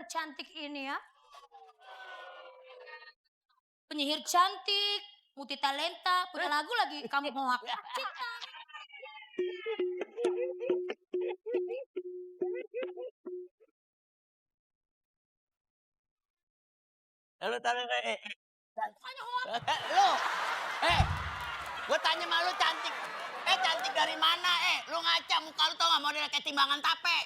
cantik ini ya. Penyihir cantik, multi talenta, punya lagu lagi kamu mau aku cinta. Lu tanya Lu, gue tanya sama lu cantik. Cantik dari mana? Lu ngaca muka lu tau gak model kayak timbangan tape.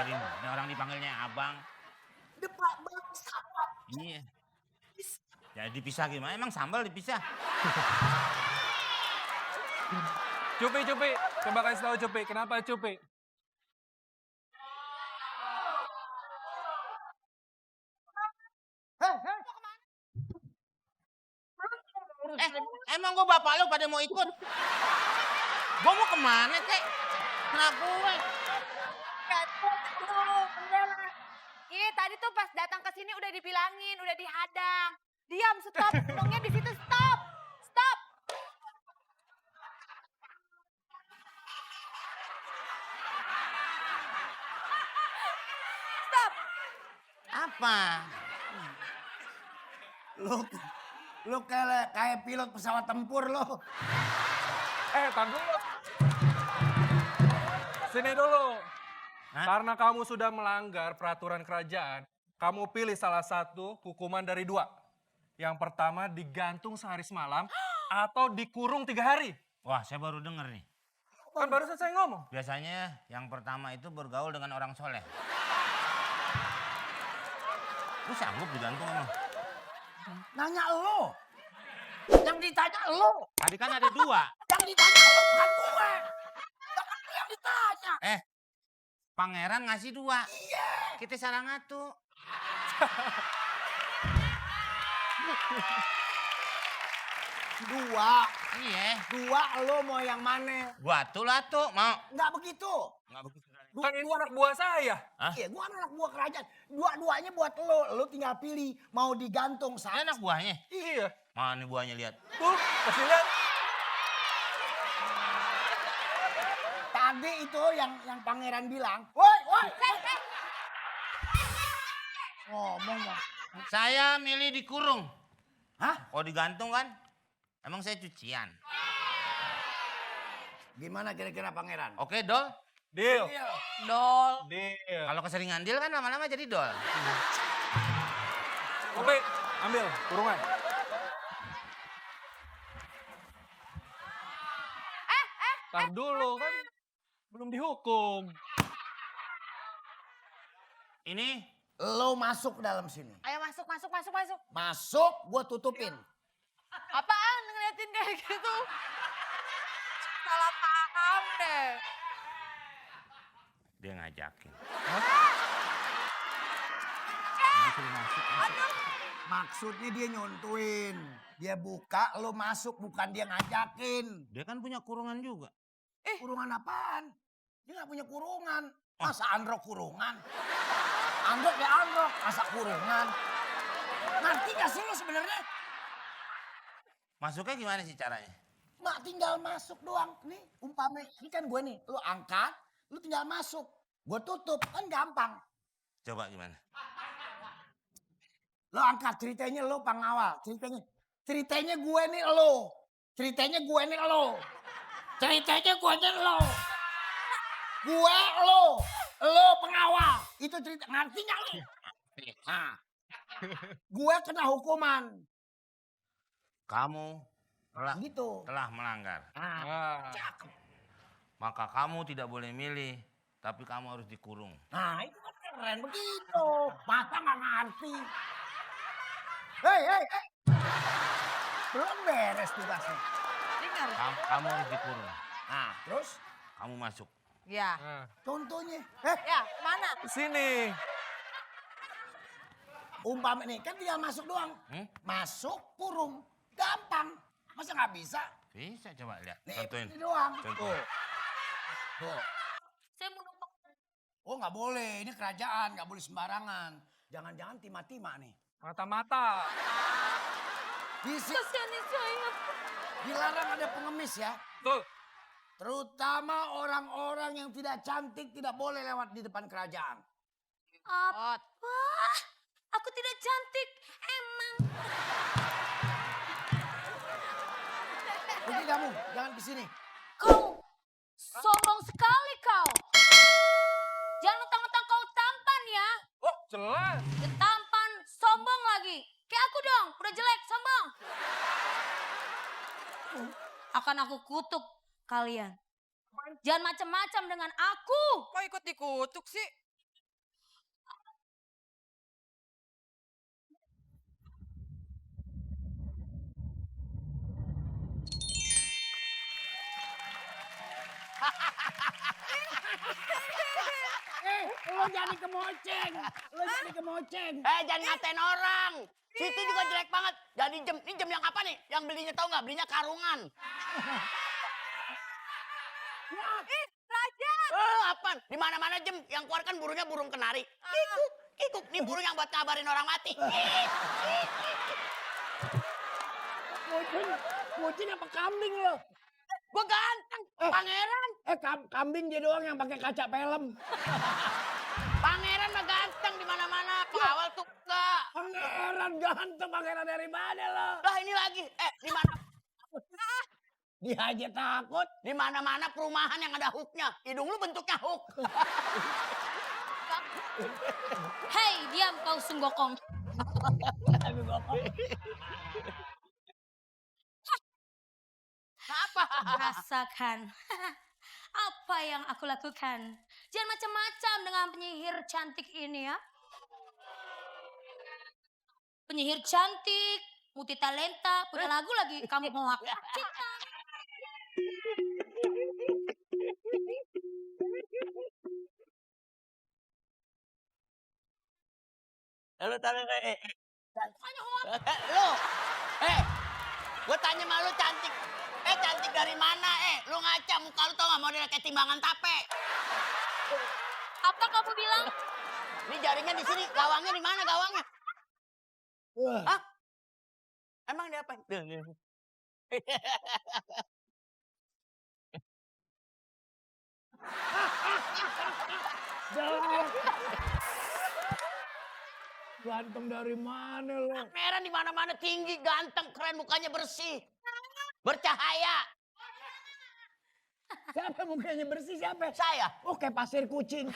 dari ini orang dipanggilnya abang. Depak bang sambal. Iya. Ya dipisah gimana? Emang sambal dipisah? Cupi, coba kasih tahu Cupi, kenapa Cupi? Emang gua bapak lu pada mau ikut? Gua mau kemana, Cek? Nah gue. Iya, tadi tuh pas datang ke sini udah dibilangin, udah dihadang. Diam, stop. Ngomongnya di situ, stop. Stop. Stop. Apa? Lu kayak pilot pesawat tempur lo. Tar dulu. Sini dulu. Hah? Karena kamu sudah melanggar peraturan kerajaan, kamu pilih salah satu hukuman dari dua. Yang pertama digantung sehari semalam atau dikurung 3 hari. Wah, saya baru denger nih. Kan baru selesai ngomong. Biasanya yang pertama itu bergaul dengan orang soleh. Lu sanggup digantung emang? Nanya lo. Yang ditanya lo. Tadi kan ada 2. Yang ditanya lo bukan gue. Jangan lo yang ditanya. Pangeran ngasih 2. Iya. Kita salah ngatu. Dua. Iya. 2 lo mau yang mana? Gua tuh lah tuh mau. Nggak begitu. Nggak begitu. Kan ini anak buah saya. Iya, gua anak buah kerajaan. Dua-duanya buat lo. Lo tinggal pilih mau digantung Ini saat. anak buahnya. Iya. Mana nih buahnya lihat. Tuh, kasih lihat. Tadi itu yang pangeran bilang. Woi. Ngomong dong. Saya milih dikurung. Hah? Kalau digantung kan, emang saya cucian. Gimana kira-kira pangeran? Oke, Dol. Deal. Dol. Deal. Kalau keseringan deal kan lama-lama jadi Dol. Cupi, ambil kurungan. Tar dulu kan belum dihukum. Ini Lo masuk ke dalam sini. Ayo masuk. Masuk, gua tutupin. Apaan ngeliatin kayak gitu? Salah paham deh. dia ngajakin. Maksudnya dia nyontuin. Dia buka, lo masuk, bukan dia ngajakin. Dia kan punya kurungan juga. Kurungan apaan? Dia gak punya kurungan. Masa Androk kurungan? Androk ya Androk, masa kurungan? Ngerti gak sih lo sebenarnya? Masuknya gimana sih caranya? Mak tinggal masuk doang. Nih umpame, ini kan gue nih. Lo angkat, lo tinggal masuk. Gue tutup, kan gampang. Coba gimana? Lo angkat ceritanya lo pengawal. Ceritanya gue nih lo. Ceritanya gue nih lo. Ceritanya gue nih lo. Gue lo. Lo pengawal. Itu cerita. Ngerti gak lo? Nah. Gue kena hukuman. Kamu Gitu. telah melanggar. Nah, cakep. Maka kamu tidak boleh milih, tapi kamu harus dikurung. Nah, itu kan keren begitu. Masa gak ngerti. Hei. Belum beres tugasnya. Dengar. Kamu harus dikurung. Nah, terus Kamu masuk. Ya. contohnya. Ya, mana? Sini. Umpama nih, kan tinggal masuk doang. Masuk, kurung. Gampang. Masa nggak bisa? Bisa coba lihat. Nih, Contohin. ini doang. Contoh. Tuh. Saya mau numpang. Oh nggak boleh, ini kerajaan, nggak boleh sembarangan. Jangan-jangan timah-timah nih. Mata-mata. Di sini, Kasihan saya. Dilarang ada pengemis ya. Betul. Terutama orang-orang yang tidak cantik tidak boleh lewat di depan kerajaan. Apa? Aku tidak cantik. Emang. Pergi kamu, jangan ke sini. Kau sombong sekali kau. Jangan mentang-mentang kau tampan ya. Oh, jelas. Udah tampan, sombong lagi. Kayak aku dong, udah jelek, sombong. Akan aku kutuk kalian. Jangan macam-macam dengan aku. Kok ikut dikutuk sih? Lo jadi kemoceng. Lo jadi kemoceng. Jangan ngatain orang. Situ juga jelek banget. Jadi jam, ini jam yang apa nih? Yang belinya tahu nggak? Belinya karungan. Raja! Apaan? Di mana-mana jam yang keluar kan burungnya burung kenari. Kikuk, kikuk. Nih burung yang buat ngabarin orang mati. Kucing apa kambing lo? Gua ganteng, pangeran. Kambing dia doang yang pakai kaca film. Pangeran mah ganteng di mana-mana. Pengawal tuh enggak. Pangeran ganteng, pangeran dari mana lo? Lah ini lagi. Di mana? Dia aja takut. Di mana-mana perumahan yang ada hooknya. Hidung lu bentuknya hook. Hei, diam kau sunggokong. Apa? Rasakan. Apa yang aku lakukan. Jangan macam-macam dengan penyihir cantik ini ya. Penyihir cantik, multi talenta, punya lagu lagi kamu hoak. Cinta. Lu tanya lu. Gue tanya sama lu cantik. Cantik dari mana? Lu ngaca muka lu tau gak model kayak timbangan tape. Apa kamu bilang? Ini jaringnya di sini, gawangnya di mana gawangnya? Wah. Hah? Emang dia apa? Jelek. Ganteng dari mana lo? Merah di mana-mana tinggi, ganteng, keren, mukanya bersih. Bercahaya. Siapa mukanya bersih siapa? Saya. Oke, pasir kucing.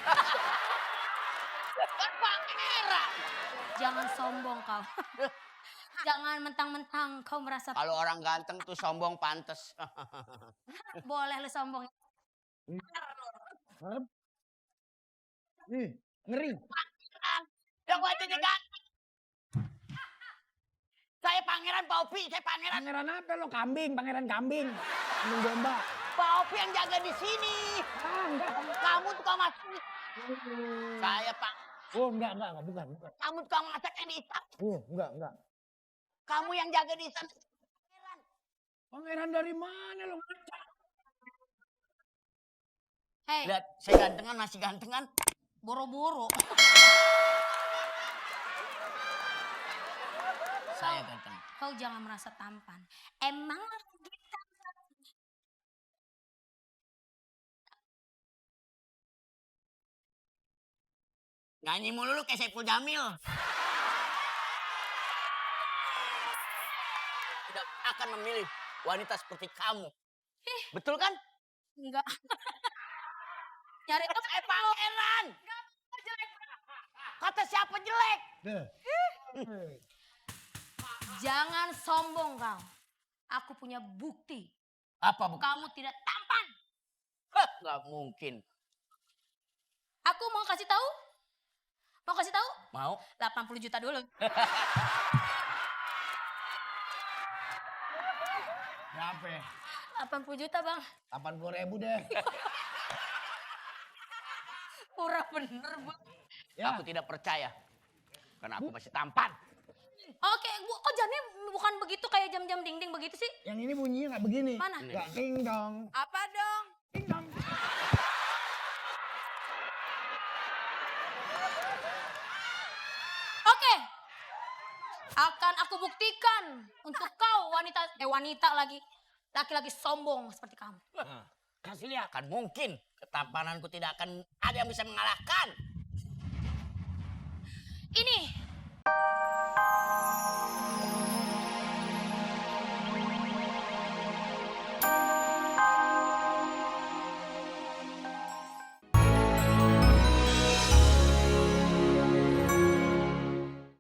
Pangeran. Jangan sombong kau. Jangan mentang-mentang kau merasa Kalau orang ganteng tuh sombong pantes. boleh lu sombong. Nih, ngeri. Yang wajahnya ganteng. Saya pangeran Pak Opi, saya pangeran. Pangeran apa lo? Kambing, pangeran kambing. Kambing domba. Pak Opi yang jaga di sini. Enggak. Kamu tukang masak. Saya Pak. Oh, enggak, bukan. Kamu tukang masak yang di Itak. Enggak. Kamu yang jaga di sana. Pangeran. Pangeran dari mana lo? Hei, Lihat, saya gantengan masih gantengan. boro-boro. Saya ganteng. Kau jangan merasa tampan. Emang kita. Nyanyi mulu lu kayak Saiful Jamil. Tidak akan memilih wanita seperti kamu. Betul kan? Enggak. Nyari tempat Pangeran. Kata siapa jelek? Jangan sombong kau. Aku punya bukti. Apa bukan? Kamu tidak tampan. Gak mungkin. Aku mau kasih tahu. Mau kasih tahu? Mau? 80 juta dulu. Berapa? 80 juta bang. 80.000 deh. Murah bener bu. Ya. Aku tidak percaya. Karena aku masih tampan. Oke, kok jamnya bukan begitu kayak jam-jam ding-ding begitu sih? Yang ini bunyinya nggak begini. Mana? Nggak ting dong. Apa dong? Ting dong. Oke. Akan aku buktikan untuk kau wanita lagi. laki-laki sombong seperti kamu. Kasih lihat, akan mungkin ketampananku tidak akan ada yang bisa mengalahkan. Ini